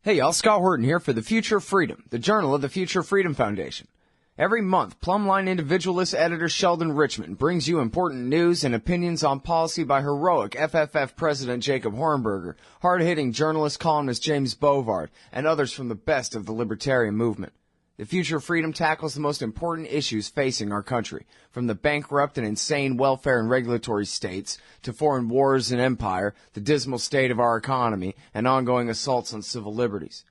Hey y'all, Scott Horton here for The Future of Freedom, the journal of the Future Freedom Foundation. Every month, Plumline individualist editor Sheldon Richmond brings you important news and opinions on policy by heroic FFF President Jacob Hornberger, hard-hitting journalist columnist James Bovard, and others from the best of the libertarian movement. The Future of Freedom tackles the most important issues facing our country, from the bankrupt and insane welfare and regulatory states to foreign wars and empire, the dismal state of our economy, and ongoing assaults on civil liberties.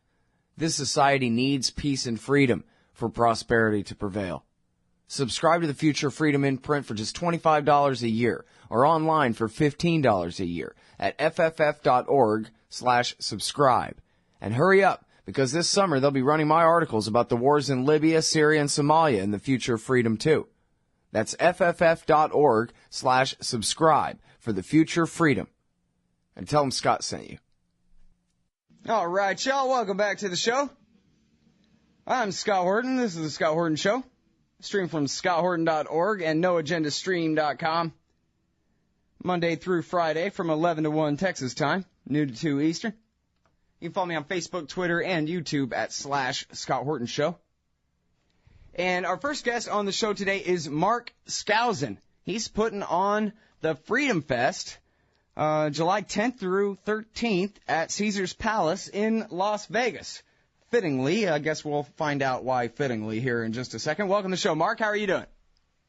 This society needs peace and freedom for prosperity to prevail. Subscribe to the Future of Freedom in print for just $25 a year or online for $15 a year at fff.org/subscribe. And hurry up, because this summer they'll be running my articles about the wars in Libya, Syria, and Somalia in the Future of Freedom too. That's fff.org/subscribe for the Future of Freedom. And tell them Scott sent you. All right, y'all, welcome back to the show. I'm Scott Horton. This is the Scott Horton Show. Stream from scotthorton.org and noagendastream.com. Monday through Friday from 11 to 1 Texas time, noon to 2 Eastern. You can follow me on Facebook, Twitter, and YouTube at /Scott Horton Show. And our first guest on the show today is Mark Skousen. He's putting on the FreedomFest July 10th through 13th at Caesars Palace in Las Vegas. Fittingly, I guess we'll find out why fittingly here in just a second. Welcome to the show, Mark. How are you doing?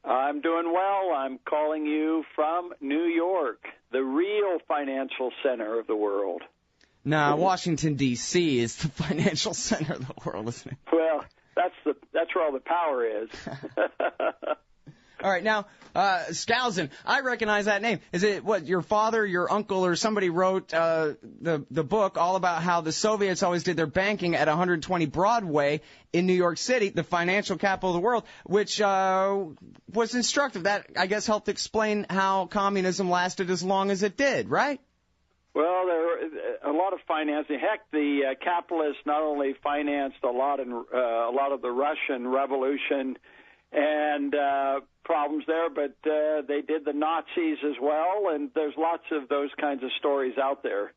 I'm doing well. I'm calling you from New York, the real financial center of the world. Nah, Washington, D.C. is the financial center of the world, isn't it? Well, that's where all the power is. All right, now, Skousen, I recognize that name. Is it what your father, your uncle, or somebody wrote the book all about how the Soviets always did their banking at 120 Broadway in New York City, the financial capital of the world, which was instructive. That, I guess, helped explain how communism lasted as long as it did, right? Well, there are a lot of financing. Heck, the capitalists not only financed a lot of the Russian Revolution and problems there, but they did the Nazis as well, and there's lots of those kinds of stories out there.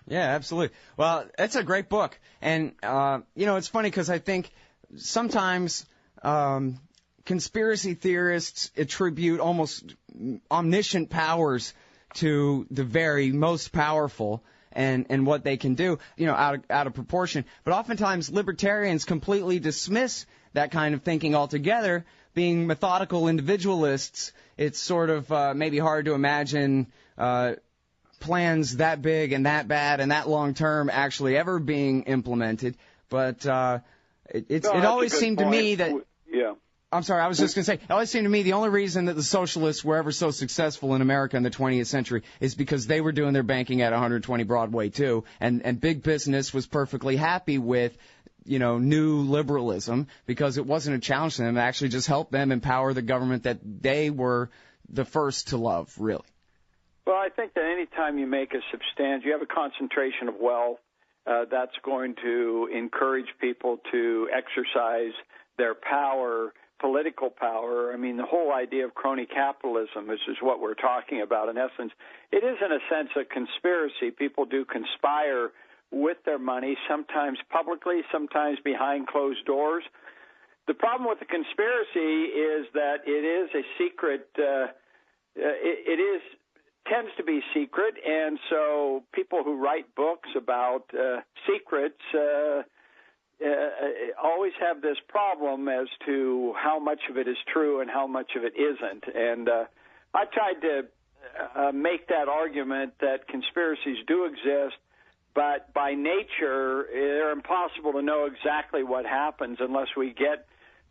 Yeah, absolutely. Well, it's a great book, and it's funny because I think sometimes conspiracy theorists attribute almost omniscient powers to the very most powerful and what they can do, out of proportion. But oftentimes libertarians completely dismiss that kind of thinking altogether. Being methodical individualists, it's sort of maybe hard to imagine plans that big and that bad and that long term actually ever being implemented. But it always seemed to me that. Yeah. I'm sorry, I was just going to say, it always seemed to me the only reason that the socialists were ever so successful in America in the 20th century is because they were doing their banking at 120 Broadway, too, and big business was perfectly happy with, new liberalism because it wasn't a challenge to them. It actually just helped them empower the government that they were the first to love, really. Well, I think that any time you make you have a concentration of wealth, that's going to encourage people to exercise their power, political power. I mean, the whole idea of crony capitalism, which is what we're talking about in essence, it is in a sense a conspiracy. People do conspire with their money, sometimes publicly, sometimes behind closed doors. The problem with the conspiracy is that it is a secret, tends to be secret, and so people who write books about secrets always have this problem as to how much of it is true and how much of it isn't. And I tried to make that argument that conspiracies do exist, but by nature, they're impossible to know exactly what happens unless we get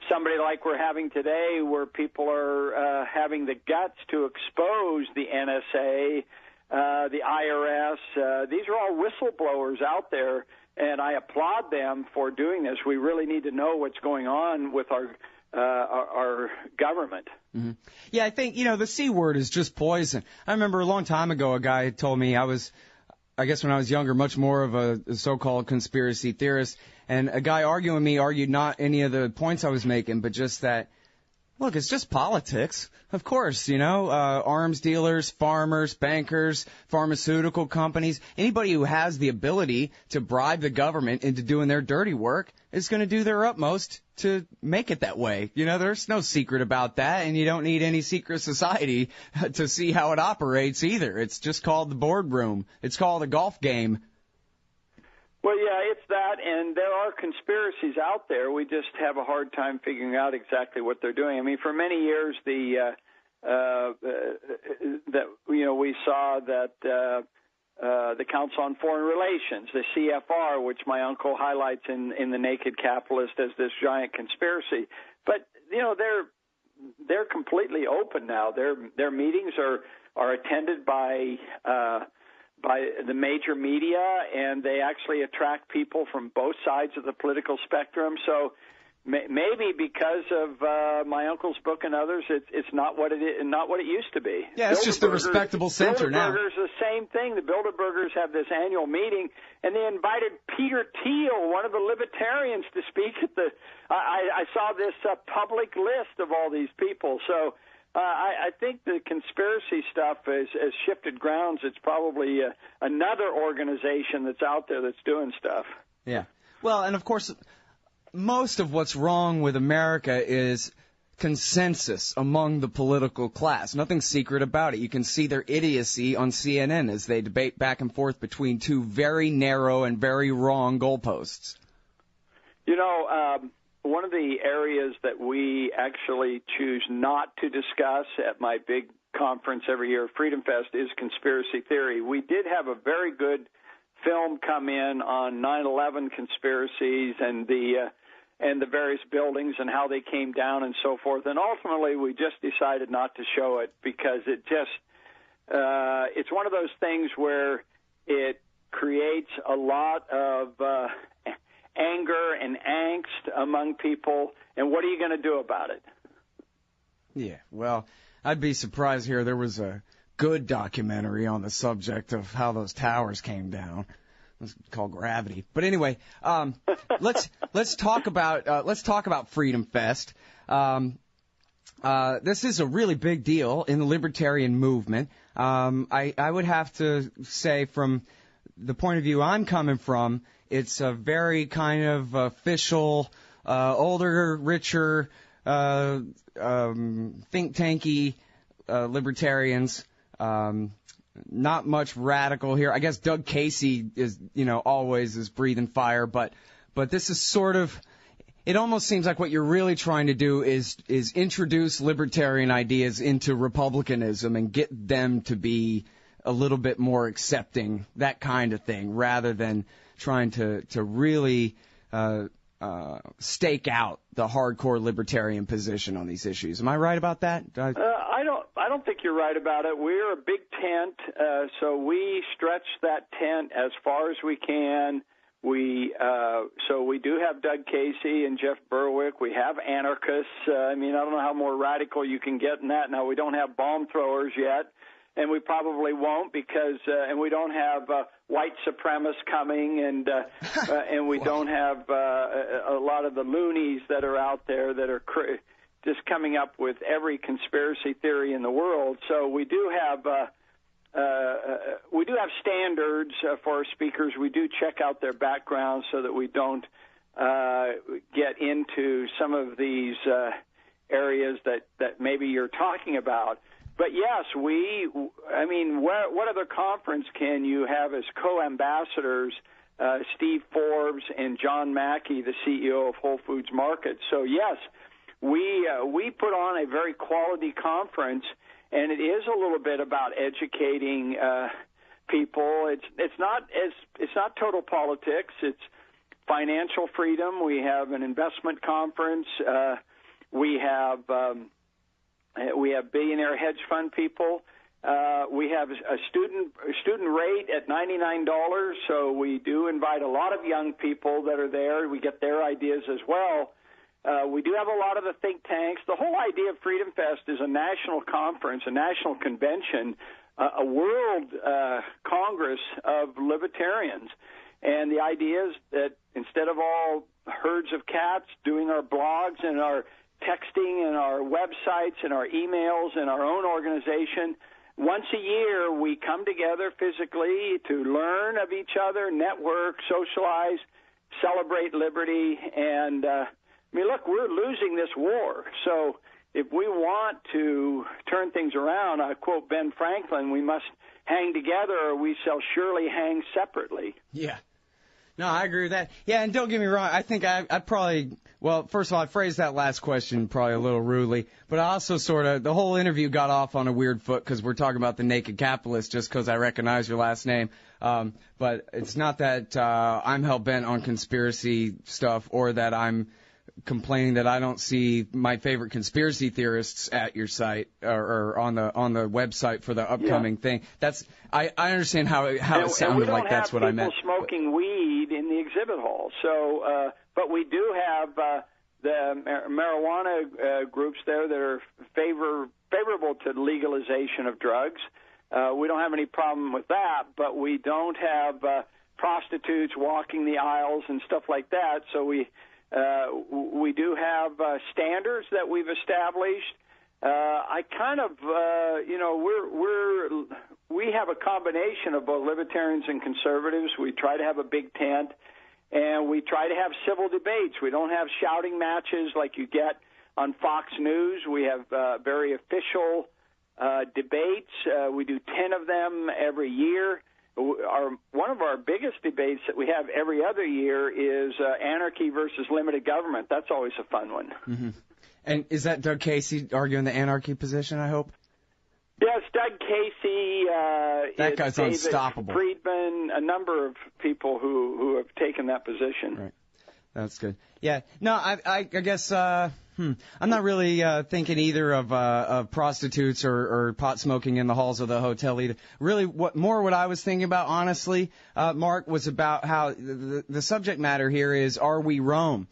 somebody like we're having today where people are having the guts to expose the NSA, the IRS. These are all whistleblowers out there, and I applaud them for doing this. We really need to know what's going on with our government. Mm-hmm. Yeah, I think, the C word is just poison. I remember a long time ago a guy told me I guess when I was younger, much more of a so-called conspiracy theorist, and a guy arguing with me argued not any of the points I was making, but just that Look, it's just politics. Of course, arms dealers, farmers, bankers, pharmaceutical companies, anybody who has the ability to bribe the government into doing their dirty work is going to do their utmost to make it that way. There's no secret about that, and you don't need any secret society to see how it operates either. It's just called the boardroom. It's called a golf game. Well, yeah, it's that, and there are conspiracies out there. We just have a hard time figuring out exactly what they're doing. I mean, for many years, we saw that the Council on Foreign Relations, the CFR, which my uncle highlights in The Naked Capitalist as this giant conspiracy. But they're completely open now. Their meetings are attended by the major media, and they actually attract people from both sides of the political spectrum. So maybe because of my uncle's book and others, it's not what it used to be. Yeah, it's just a respectable center now. Bilderberger's the same thing. The Bilderbergers have this annual meeting, and they invited Peter Thiel, one of the libertarians, to speak at the. I saw this public list of all these people. So. I think the conspiracy stuff has shifted grounds. It's probably another organization that's out there that's doing stuff. Yeah. Well, and of course, most of what's wrong with America is consensus among the political class. Nothing secret about it. You can see their idiocy on CNN as they debate back and forth between two very narrow and very wrong goalposts. One of the areas that we actually choose not to discuss at my big conference every year, FreedomFest, is conspiracy theory. We did have a very good film come in on 9/11 conspiracies and the various buildings and how they came down and so forth. And ultimately, we just decided not to show it because it just it's one of those things where it creates a lot of anger and angst among people, and what are you going to do about it? Yeah, well, I'd be surprised here there was a good documentary on the subject of how those towers came down. It's called Gravity. But anyway, let's talk about FreedomFest. This is a really big deal in the libertarian movement. I would have to say, from the point of view I'm coming from, it's a very kind of official, older, richer, think tanky libertarians. Not much radical here. I guess Doug Casey is, always is breathing fire, but this is sort of. It almost seems like what you're really trying to do is introduce libertarian ideas into republicanism and get them to be a little bit more accepting, that kind of thing, rather than trying to really stake out the hardcore libertarian position on these issues. Am I right about that? I don't think you're right about it. We're a big tent, so we stretch that tent as far as we can. So we do have Doug Casey and Jeff Berwick. We have anarchists. I don't know how more radical you can get in that. Now, we don't have bomb throwers yet, and we probably won't because, and we don't have white supremacists coming, and we don't have a lot of the loonies that are out there that are just coming up with every conspiracy theory in the world. So we do have standards for our speakers. We do check out their backgrounds so that we don't get into some of these areas that maybe you're talking about. But yes, what other conference can you have as co-ambassadors Steve Forbes and John Mackey, the CEO of Whole Foods Market? So yes, we put on a very quality conference, and it is a little bit about educating people. It's not total politics. It's financial freedom. We have an investment conference. We have billionaire hedge fund people. We have a student rate at $99. So we do invite a lot of young people that are there. We get their ideas as well. We do have a lot of the think tanks. The whole idea of FreedomFest is a national conference, a national convention, a world congress of libertarians. And the idea is that instead of all herds of cats doing our blogs and our texting and our websites and our emails and our own organization. Once a year, we come together physically to learn of each other, network, socialize, celebrate liberty. And, look, we're losing this war. So if we want to turn things around, I quote Ben Franklin, we must hang together or we shall surely hang separately. Yeah. No, I agree with that. Yeah, and don't get me wrong. I think I probably, well, first of all, I phrased that last question probably a little rudely, but I also the whole interview got off on a weird foot because we're talking about the naked capitalist just because I recognize your last name. But it's not that I'm hell-bent on conspiracy stuff or that I'm complaining that I don't see my favorite conspiracy theorists at your site or on the website for the upcoming thing. I understand how it sounded like that's what I meant. We don't have people smoking weed in the exhibit hall. So, but we do have the marijuana groups there that are favorable to legalization of drugs. We don't have any problem with that, but we don't have prostitutes walking the aisles and stuff like that. So we do have standards that we've established. I kind of, we have a combination of both libertarians and conservatives. We try to have a big tent, and we try to have civil debates. We don't have shouting matches like you get on Fox News. We have very official debates. We do 10 of them every year. One of our biggest debates that we have every other year is anarchy versus limited government. That's always a fun one. Mm-hmm. And is that Doug Casey arguing the anarchy position, I hope? Yes, Doug Casey. That guy's David unstoppable. Friedman, a number of people who have taken that position. Right. That's good. Yeah. No, I guess I'm not really thinking either of prostitutes or pot smoking in the halls of the hotel either. Really, what I was thinking about, honestly, Mark, was about how the subject matter here is, are we Rome?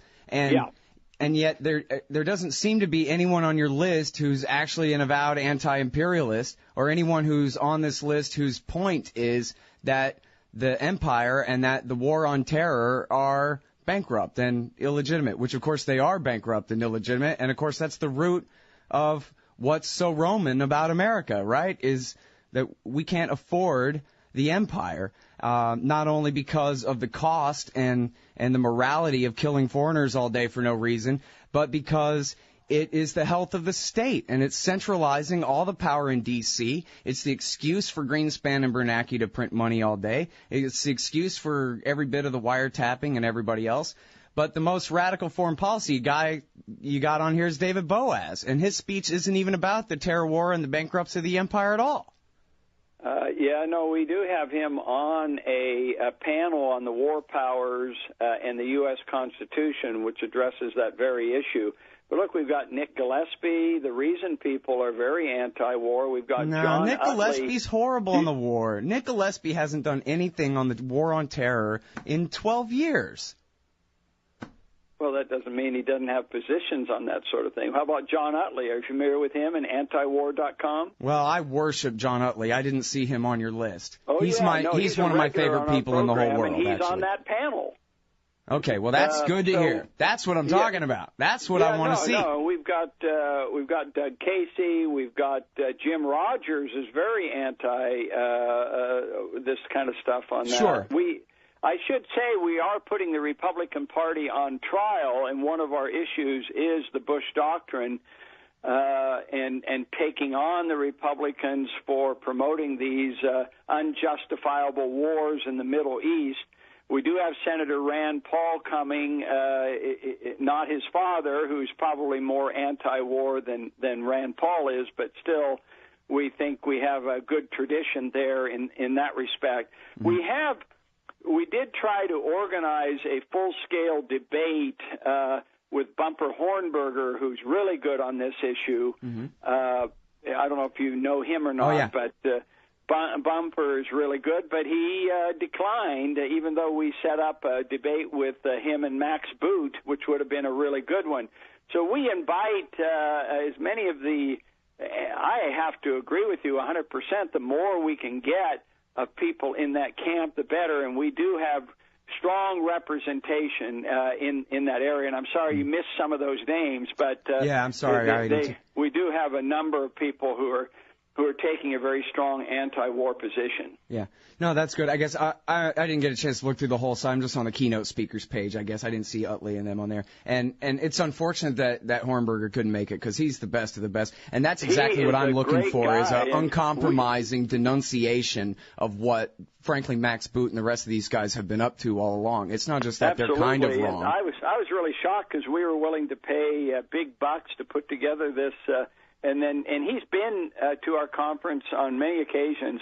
And yet there doesn't seem to be anyone on your list who's actually an avowed anti-imperialist, or anyone who's on this list whose point is that the empire and that the war on terror are bankrupt and illegitimate, which of course they are bankrupt and illegitimate, and of course that's the root of what's so Roman about America, right, is that we can't afford the empire, not only because of the cost and the morality of killing foreigners all day for no reason, but because it is the health of the state, and it's centralizing all the power in D.C. It's the excuse for Greenspan and Bernanke to print money all day. It's the excuse for every bit of the wiretapping and everybody else. But the most radical foreign policy guy you got on here is David Boaz, and his speech isn't even about the terror war and the bankruptcy of the empire at all. We do have him on a panel on the war powers and the U.S. Constitution, which addresses that very issue. But look, we've got Nick Gillespie. The reason people are very anti-war. We've got John Nick Utley. Gillespie's horrible on the war. Nick Gillespie hasn't done anything on the war on terror in 12 years. Well, that doesn't mean he doesn't have positions on that sort of thing. How about John Utley? Are you familiar with him and antiwar.com? Well, I worship John Utley. I didn't see him on your list. Oh, he's one of my favorite people in the whole world, and he's actually. on that panel. Okay, well, that's good to hear. That's what I'm talking about. That's what I want to see. No, we've got Doug Casey. We've got Jim Rogers is very anti this kind of stuff on that. Sure. I should say we are putting the Republican Party on trial, and one of our issues is the Bush Doctrine and taking on the Republicans for promoting these unjustifiable wars in the Middle East. We do have Senator Rand Paul coming, not his father, who's probably more anti-war than Rand Paul is, but still we think we have a good tradition there in that respect. Mm-hmm. We did try to organize a full-scale debate with Bumper Hornberger, who's really good on this issue. Mm-hmm. I don't know if you know him or not, but Bumper is really good. But he declined, even though we set up a debate with him and Max Boot, which would have been a really good one. So we invite as many of the – I have to agree with you 100%. The more we can get of people in that camp, the better. And we do have strong representation in that area. And I'm sorry you missed some of those names, but yeah, I'm sorry. We do have a number of people who are taking a very strong anti-war position. Yeah. No, that's good. I guess I didn't get a chance to look through the whole, so I'm just on the keynote speakers page, I guess. I didn't see Utley and them on there. And it's unfortunate that Hornberger couldn't make it because he's the best of the best. And that's exactly what I'm looking for is an uncompromising denunciation of what, frankly, Max Boot and the rest of these guys have been up to all along. It's not just that they're kind of wrong. I was really shocked because we were willing to pay big bucks to put together this and he's been to our conference on many occasions.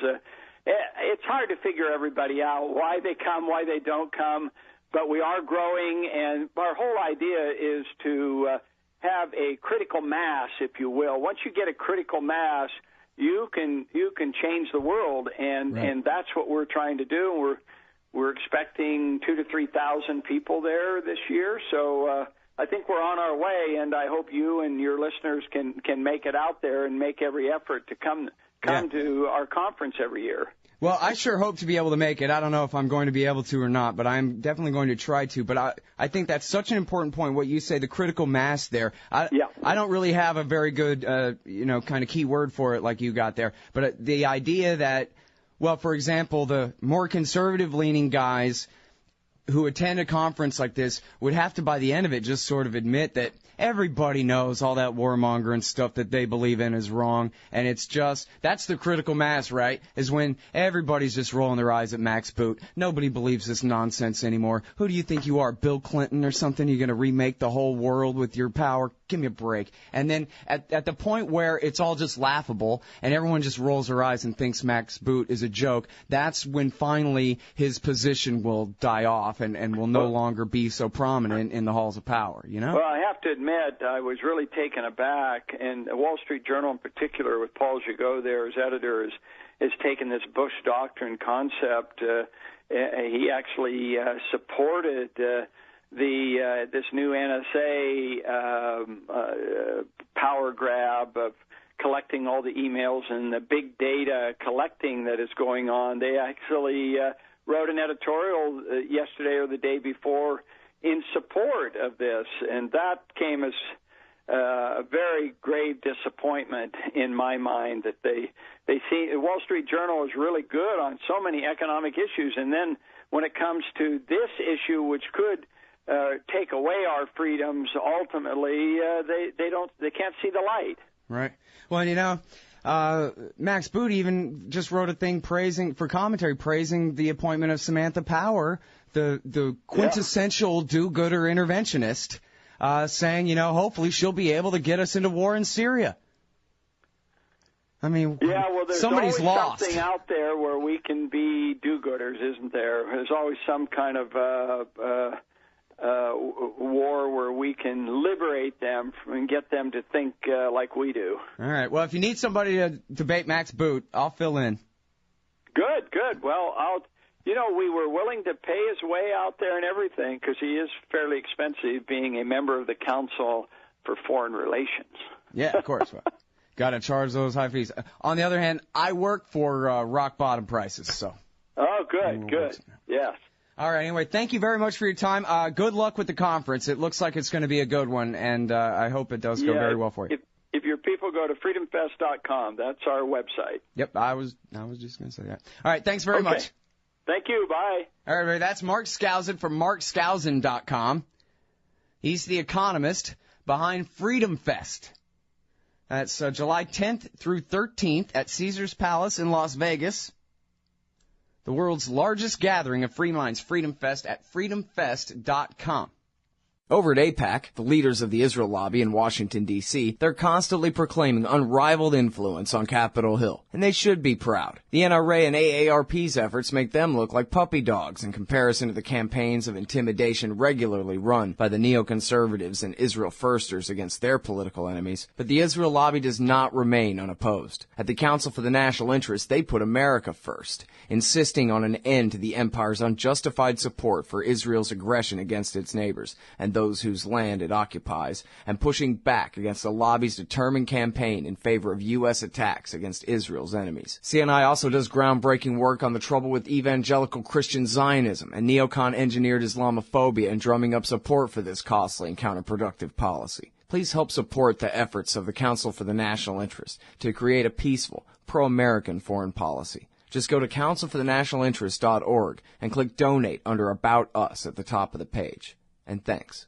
It's hard to figure everybody out, why they come, why they don't come, but we are growing, and our whole idea is to have a critical mass, if you will. Once you get a critical mass, you can change the world, and that's what we're trying to do. We're expecting 2,000 to 3,000 people there this year, so I think we're on our way, and I hope you and your listeners can make it out there and make every effort to come to our conference every year. Well, I sure hope to be able to make it. I don't know if I'm going to be able to or not, but I'm definitely going to try to. But I think that's such an important point, what you say, the critical mass there. I don't really have a very good, kind of key word for it like you got there. But the idea that, well, for example, the more conservative-leaning guys who attend a conference like this would have to, by the end of it, just sort of admit that everybody knows all that warmongering stuff that they believe in is wrong, and it's just, that's the critical mass, right, is when everybody's just rolling their eyes at Max Boot. Nobody believes this nonsense anymore. Who do you think you are, Bill Clinton or something? You're going to remake the whole world with your power? Give me a break. And then at the point where it's all just laughable and everyone just rolls their eyes and thinks Max Boot is a joke, that's when finally his position will die off and will no longer be so prominent in the halls of power, you know? Well, I have to admit, I was really taken aback, and the Wall Street Journal in particular, with Paul Gigot there as editor, has taken this Bush doctrine concept. He actually supported this new NSA power grab of collecting all the emails and the big data collecting that is going on. They actually wrote an editorial yesterday or the day before in support of this, and that came as a very grave disappointment in my mind that they see the Wall Street Journal is really good on so many economic issues, and then when it comes to this issue, which could take away our freedoms, ultimately they can't see the light. Right. Well, Max Boot even just wrote a thing praising the appointment of Samantha Power, the quintessential do-gooder interventionist, saying, hopefully she'll be able to get us into war in Syria. I mean, there's somebody's always lost. Something out there where we can be do-gooders, isn't there? There's always some kind of war where we can liberate them and get them to think like we do. All right. Well, if you need somebody to debate Max Boot, I'll fill in. Good. Well, we were willing to pay his way out there and everything because he is fairly expensive being a member of the Council for Foreign Relations. Yeah, of course. Got to charge those high fees. On the other hand, I work for rock bottom prices, so. Oh, good. Yes. All right. Anyway, thank you very much for your time. Good luck with the conference. It looks like it's going to be a good one, and I hope it does go very well for you. If your people go to freedomfest.com, that's our website. Yep. I was just going to say that. All right. Thanks very much. Thank you. Bye. All right, everybody. That's Mark Skousen from markskousen.com. He's the economist behind FreedomFest. That's July 10th through 13th at Caesars Palace in Las Vegas. The world's largest gathering of free minds, FreedomFest at freedomfest.com. Over at AIPAC, the leaders of the Israel lobby in Washington, D.C., they're constantly proclaiming unrivaled influence on Capitol Hill, and they should be proud. The NRA and AARP's efforts make them look like puppy dogs in comparison to the campaigns of intimidation regularly run by the neoconservatives and Israel firsters against their political enemies. But the Israel lobby does not remain unopposed. At the Council for the National Interest, they put America first, insisting on an end to the empire's unjustified support for Israel's aggression against its neighbors, and those whose land it occupies, and pushing back against the lobby's determined campaign in favor of U.S. attacks against Israel's enemies. CNI also does groundbreaking work on the trouble with evangelical Christian Zionism and neocon-engineered Islamophobia and drumming up support for this costly and counterproductive policy. Please help support the efforts of the Council for the National Interest to create a peaceful, pro-American foreign policy. Just go to councilforthenationalinterest.org and click Donate under About Us at the top of the page. And thanks.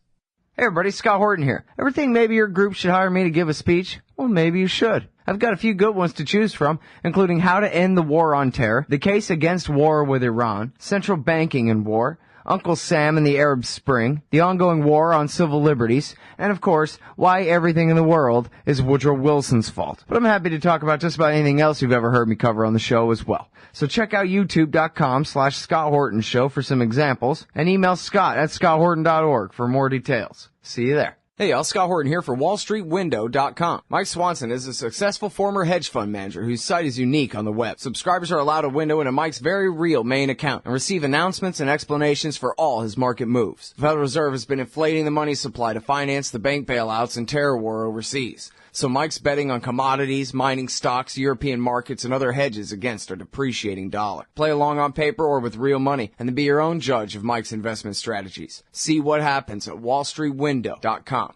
Hey everybody, Scott Horton here. Ever think maybe your group should hire me to give a speech? Well, maybe you should. I've got a few good ones to choose from, including How to End the War on Terror, The Case Against War with Iran, Central Banking and War, Uncle Sam and the Arab Spring, the ongoing war on civil liberties, and of course, why everything in the world is Woodrow Wilson's fault. But I'm happy to talk about just about anything else you've ever heard me cover on the show as well. So check out youtube.com/Scott Horton Show for some examples, and email scott@scotthorton.org for more details. See you there. Hey y'all, Scott Horton here for WallStreetWindow.com. Mike Swanson is a successful former hedge fund manager whose site is unique on the web. Subscribers are allowed a window into Mike's very real main account and receive announcements and explanations for all his market moves. The Federal Reserve has been inflating the money supply to finance the bank bailouts and terror war overseas. So Mike's betting on commodities, mining stocks, European markets, and other hedges against a depreciating dollar. Play along on paper or with real money, and then be your own judge of Mike's investment strategies. See what happens at WallStreetWindow.com.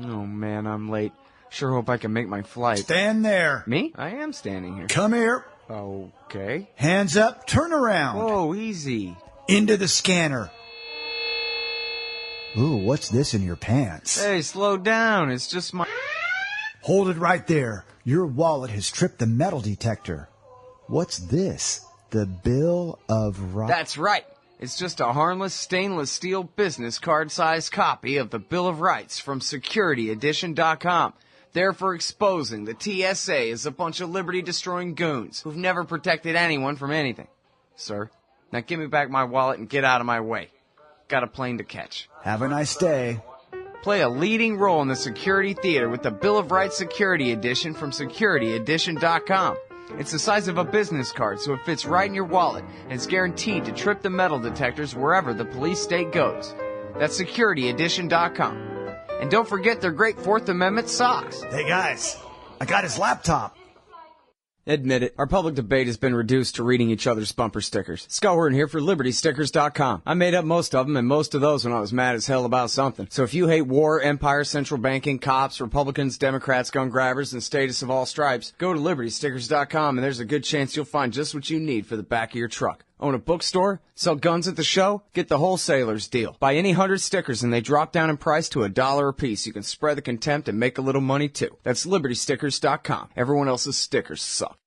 Oh man, I'm late. Sure hope I can make my flight. Stand there. Me? I am standing here. Come here. Okay. Hands up, turn around. Whoa, easy. Into the scanner. Ooh, what's this in your pants? Hey, slow down. It's just my... Hold it right there. Your wallet has tripped the metal detector. What's this? The Bill of Rights? That's right. It's just a harmless stainless steel business card-sized copy of the Bill of Rights from SecurityEdition.com. There for exposing the TSA as a bunch of liberty-destroying goons who've never protected anyone from anything. Sir, now give me back my wallet and get out of my way. Got a plane to catch. Have a nice day. Play a leading role in the security theater with the Bill of Rights Security Edition from SecurityEdition.com. It's the size of a business card, so it fits right in your wallet, and it's guaranteed to trip the metal detectors wherever the police state goes. That's SecurityEdition.com. And don't forget their great Fourth Amendment socks. Hey guys, I got his laptop. Admit it, our public debate has been reduced to reading each other's bumper stickers. Scott Horton here for LibertyStickers.com. I made up most of them, and most of those when I was mad as hell about something. So if you hate war, empire, central banking, cops, Republicans, Democrats, gun grabbers, and status of all stripes, go to LibertyStickers.com, and there's a good chance you'll find just what you need for the back of your truck. Own a bookstore? Sell guns at the show? Get the wholesaler's deal. Buy any 100 stickers and they drop down in price to $1 a piece. You can spread the contempt and make a little money too. That's LibertyStickers.com. Everyone else's stickers suck.